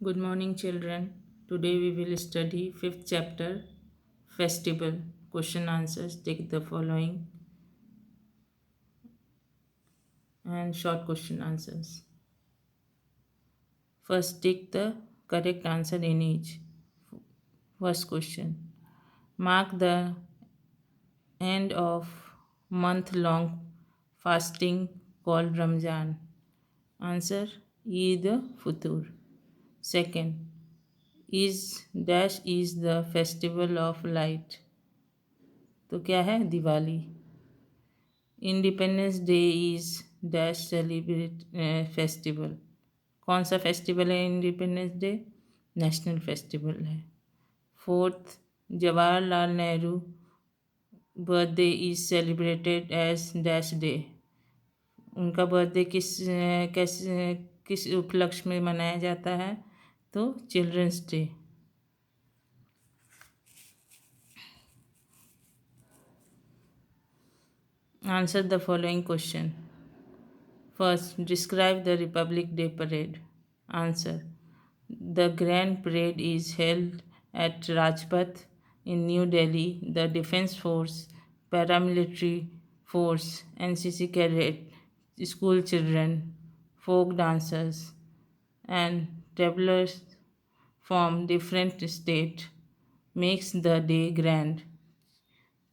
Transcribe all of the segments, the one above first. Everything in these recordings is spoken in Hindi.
Good morning, children. Today we will study fifth chapter, Festival. Question answers. Take the following and short question answers. First, take the correct answer in each. First question. Mark the end of month-long fasting called Ramzan. Answer: Eid Futur. Second, is the festival of light. तो क्या है? Diwali. Independence day is dash celebrate festival. कौन सा फेस्टिवल है इंडिपेंडेंस डे? नेशनल फेस्टिवल है. Fourth, Jawaharlal Nehru birthday is celebrated as dash day. उनका बर्थडे किस उपलक्ष्य में मनाया जाता है? तो children's day. Answer the following question. First, describe the Republic Day parade. Answer: The Grand Parade is held at Rajpath in New Delhi. The Defence Force, Paramilitary Force, NCC cadet, school children, folk dancers, and travelers from different states makes the day grand.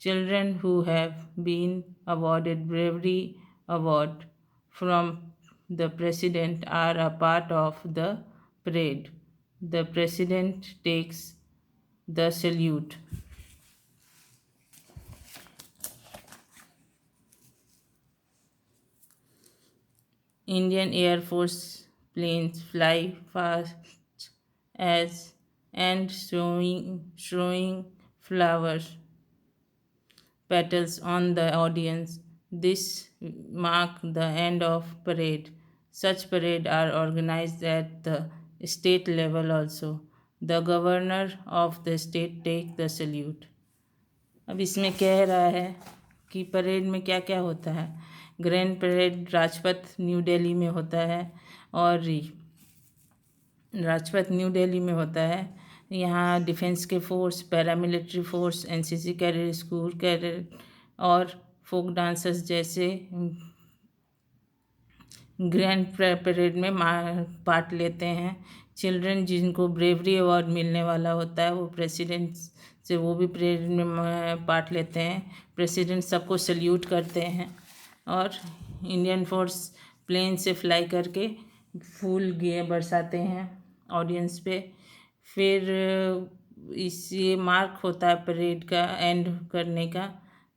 Children who have been awarded Bravery Award from the President are a part of the parade. The President takes the salute. Indian Air Force planes fly fast as and showing flowers petals on the audience. This mark the end of parade. Such parade are organized at the state level also. The governor of the state take the salute. अब इसमें कह रहा है कि परेड में क्या क्या होता है. Grand parade Rajpath new Delhi में होता है और राजपथ न्यू दिल्ली में होता है. यहाँ डिफेंस के force, paramilitary force, NCC cadet, school cadet और फोक डांसर्स जैसे ग्रैंड परेड में पार्ट लेते हैं. चिल्ड्रन जिनको ब्रेवरी अवार्ड मिलने वाला होता है वो प्रेसिडेंट से वो भी परेड में पार्ट लेते हैं. प्रेसिडेंट सबको सल्यूट करते हैं और इंडियन फोर्स प्लेन से फ्लाई करके फूल बरसाते हैं ऑडियंस पे. फिर ये मार्क होता है परेड का एंड करने का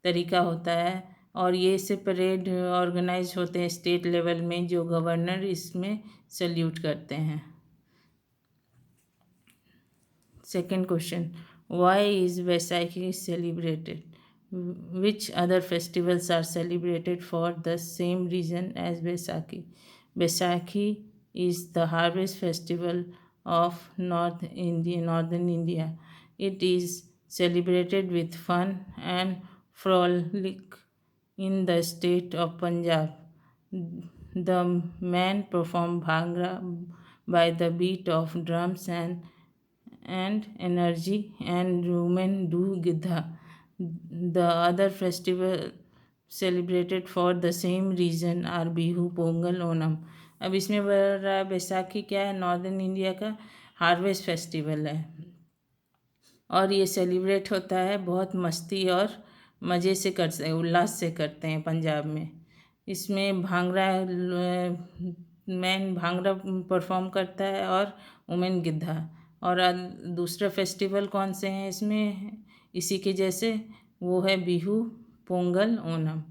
तरीका होता है और ये से परेड ऑर्गेनाइज होते हैं स्टेट लेवल में जो गवर्नर इसमें सल्यूट करते हैं. Second question, why is Vaisakhi celebrated? Which other festivals are celebrated for the same reason as Vaisakhi? Vaisakhi is the harvest festival of northern India. It is celebrated with fun and frolic in the state of Punjab. The men perform bhangra by the beat of drums and energy, and women do gidha. The other festival celebrated for the same reason are Bihu, Pongal, Onam. अब इसमें बोल रहा है बैसाखी क्या है? नॉर्दर्न इंडिया का हार्वेस्ट फेस्टिवल है और ये सेलिब्रेट होता है बहुत मस्ती और मज़े से करते हैं, उल्लास से करते हैं पंजाब में. इसमें भांगड़ा मैन भांगड़ा परफॉर्म करता है और वुमेन गिद्धा. और दूसरा फेस्टिवल कौन से हैं इसमें इसी के जैसे? वो है Bihu, Pongal, Onam.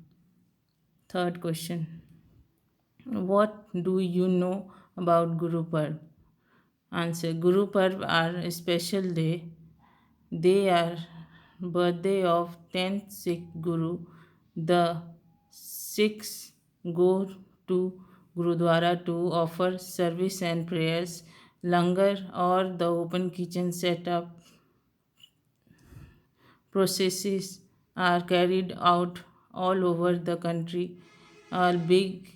Third question, what do you know about Guru Parv? Answer: Guru Parv are a special day. They are birthday of 10th Sikh Guru. The Sikhs go to Gurudwara to offer service and prayers. Langar or the open kitchen set up processes are carried out all over the country. A big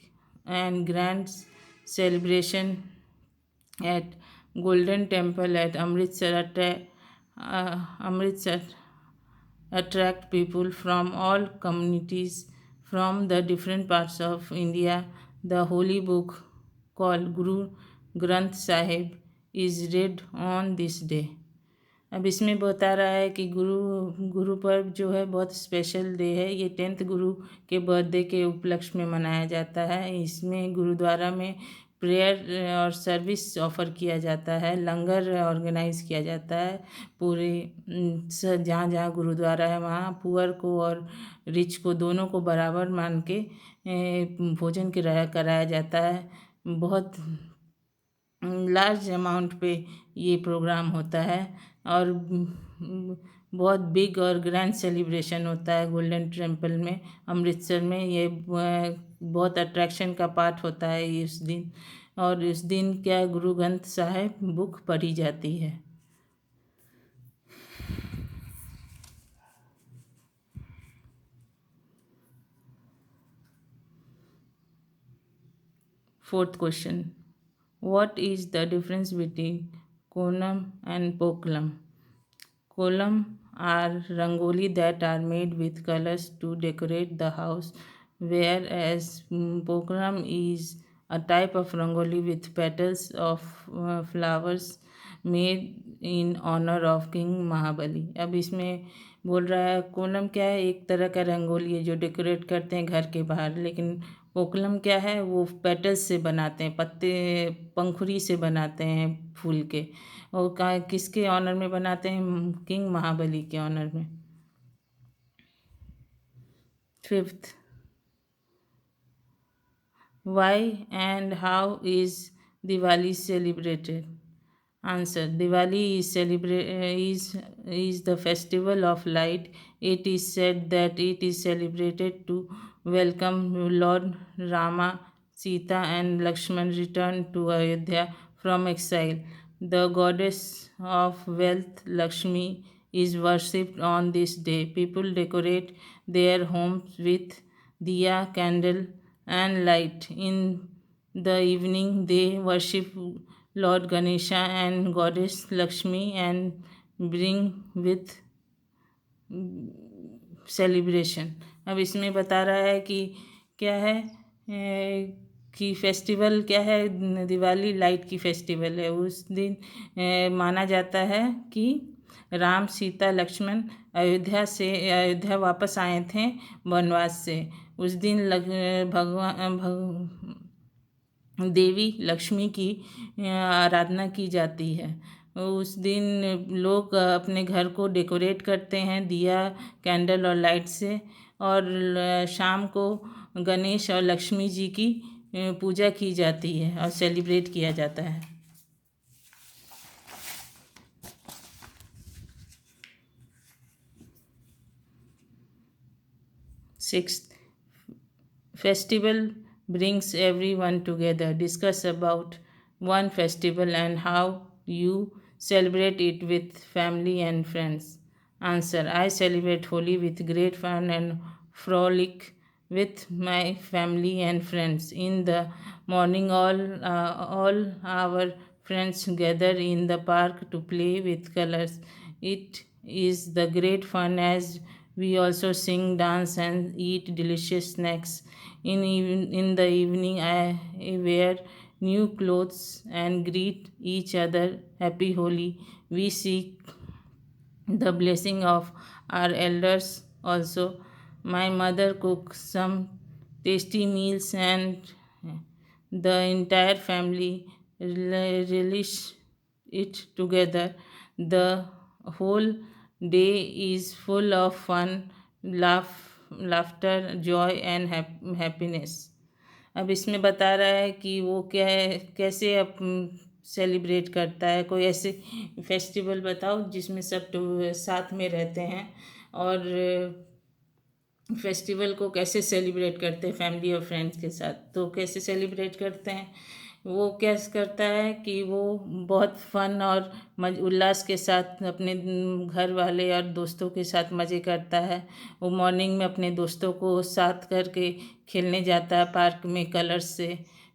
and grand celebration at Golden Temple at Amritsar attract people from all communities from the different parts of India. The holy book called Guru Granth Sahib is read on this day. अब इसमें बता रहा है कि गुरु पर्व जो है बहुत स्पेशल डे है। ये 10th गुरु के बर्थडे के उपलक्ष्य में मनाया जाता है। इसमें गुरुद्वारा में प्रेयर और सर्विस ऑफ़र किया जाता है, लंगर ऑर्गेनाइज किया जाता है। पूरे जहाँ जहाँ गुरुद्वारा है वहाँ पुअर को और रिच को दोनों को बराबर मान के भोजन कराया जाता है। बहुत लार्ज अमाउंट पे ये प्रोग्राम होता है और बहुत बिग और ग्रैंड सेलिब्रेशन होता है गोल्डन टेम्पल में अमृतसर में। ये बहुत अट्रैक्शन का पार्ट होता है इस दिन। और इस दिन क्या गुरु ग्रंथ साहिब बुक पढ़ी जाती है। Fourth question. What is the difference between Konam and Pokalam? Kolam are rangoli that are made with colors to decorate the house, whereas Pokalam is a type of rangoli with petals of flowers made in honor of King Mahabali. अब इसमें बोल रहा है कोलम क्या है, एक तरह का रंगोली है जो डेकोरेट करते हैं घर के बाहर। लेकिन पोकलम क्या है, वो पेटल्स से बनाते हैं, पत्ते पंखुड़ी से बनाते हैं फूल के। और किसके ऑनर में बनाते हैं? किंग महाबली के ऑनर में। Fifth, why and how is Diwali celebrated? Answer. Diwali is the festival of light. It is said that it is celebrated to welcome Lord Rama, Sita and Lakshman return to Ayodhya from exile. The goddess of wealth, Lakshmi, is worshipped on this day. People decorate their homes with diya, candle and light. In the evening they worship Lord Ganesha and Goddess Lakshmi and bring with celebration. अब इसमें बता रहा है कि क्या है कि फेस्टिवल क्या है, दिवाली लाइट की फेस्टिवल है। उस दिन माना जाता है कि राम, सीता, लक्ष्मण अयोध्या वापस आए थे वनवास से। उस दिन देवी लक्ष्मी की आराधना की जाती है। उस दिन लोग अपने घर को डेकोरेट करते हैं दिया, कैंडल और लाइट से। और शाम को गणेश और लक्ष्मी जी की पूजा की जाती है और सेलिब्रेट किया जाता है। Sixth, festival brings everyone together. Discuss about one festival and how you celebrate it with family and friends. Answer. I celebrate Holi with great fun and frolic with my family and friends. In the morning, all our friends gather in the park to play with colors. It is the great fun as we also sing, dance and eat delicious snacks. In the evening, I wear new clothes and greet each other Happy Holi. We seek the blessing of our elders also. My mother cooks some tasty meals and the entire family relish it together. The whole day is full of fun, laughter, joy and happiness. अब इसमें बता रहा है कि वो क्या है, कैसे सेलिब्रेट करता है। कोई ऐसे फेस्टिवल बताओ जिसमें सब साथ में रहते हैं और फेस्टिवल को कैसे सेलिब्रेट करते हैं फैमिली और फ्रेंड्स के साथ। तो कैसे सेलिब्रेट करते हैं, वो कैसे करता है कि वो बहुत फन और उल्लास के साथ अपने घर वाले और दोस्तों के साथ मज़े करता है। वो मॉर्निंग में अपने दोस्तों को साथ करके खेलने जाता है पार्क में कलर्स से।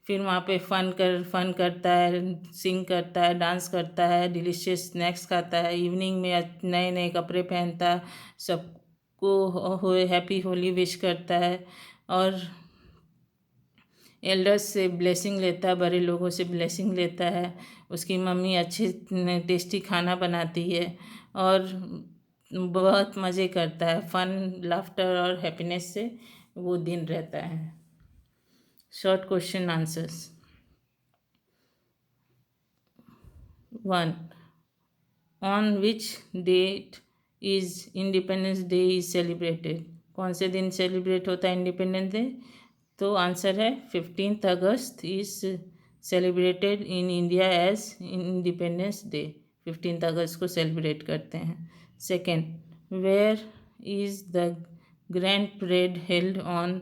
फिर वहाँ पे फन करता है, सिंग करता है, डांस करता है, डिलीशियस स्नैक्स खाता है, इवनिंग में नए नए कपड़े पहनता है, सबको हैप्पी होली विश करता है और एल्डर्स से ब्लेसिंग लेता है, बड़े लोगों से ब्लेसिंग लेता है। उसकी मम्मी अच्छे टेस्टी खाना बनाती है और बहुत मज़े करता है। फन, लाफ्टर और हैप्पीनेस से वो दिन रहता है। Short question answers. 1. On which date is Independence Day is celebrated? कौन से दिन सेलिब्रेट होता है इंडिपेंडेंस डे? तो आंसर है 15 August is celebrated in India as independence day. 15 अगस्त को सेलिब्रेट करते हैं। Second, where is the grand parade held on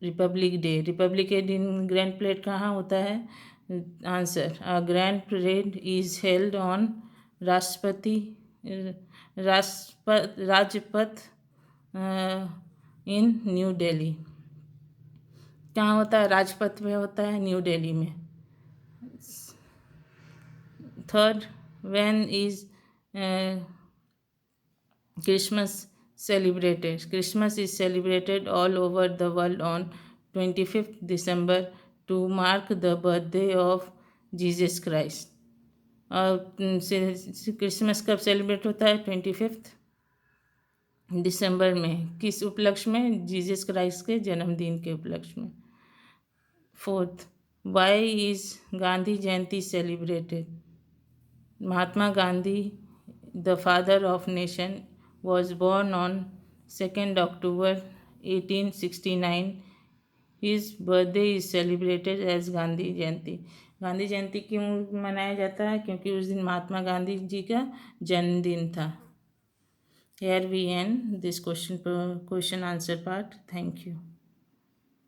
republic day? Republic के दिन ग्रैंड परेड कहाँ होता है? Answer, a grand parade is held on Rashtrapati Rajpath in new Delhi. कहाँ होता है? राजपथ में होता है, न्यू दिल्ली में। Third, when is Christmas celebrated? Christmas is celebrated all over the world on 25th December to mark the birthday of Jesus Christ. और क्रिसमस कब सेलिब्रेट होता है? 25 दिसंबर में। किस उपलक्ष्य में? जीसस क्राइस्ट के जन्मदिन के उपलक्ष्य में। Fourth, why is Gandhi Jayanti celebrated? Mahatma Gandhi, the father of nation, was born on 2nd October 1869. His birthday is celebrated as Gandhi Jayanti. Gandhi Jayanti क्यों मनाया जाता है? क्योंकि उस दिन महात्मा गांधी जी का जन्मदिन था। Here we end this question answer part. Thank you.